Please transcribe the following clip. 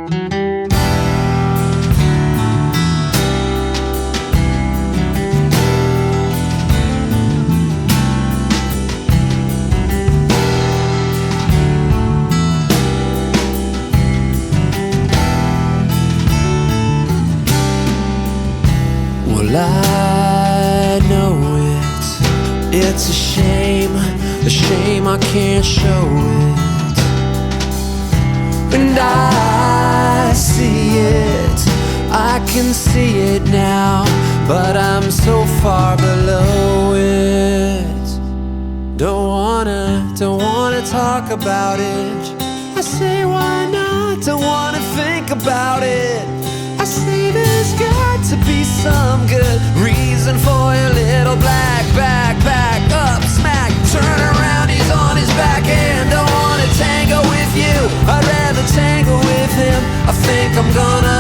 Well, I know it's a shame I can't show it. And I see it, I can see it now, but I'm so far below it. Don't wanna talk about it. I say why not, don't wanna think about it. I say there's got to be some good reason for your little black back up smack. Turn around, he's on his back and don't wanna tango with you. I'd rather tango with him. I think I'm gonna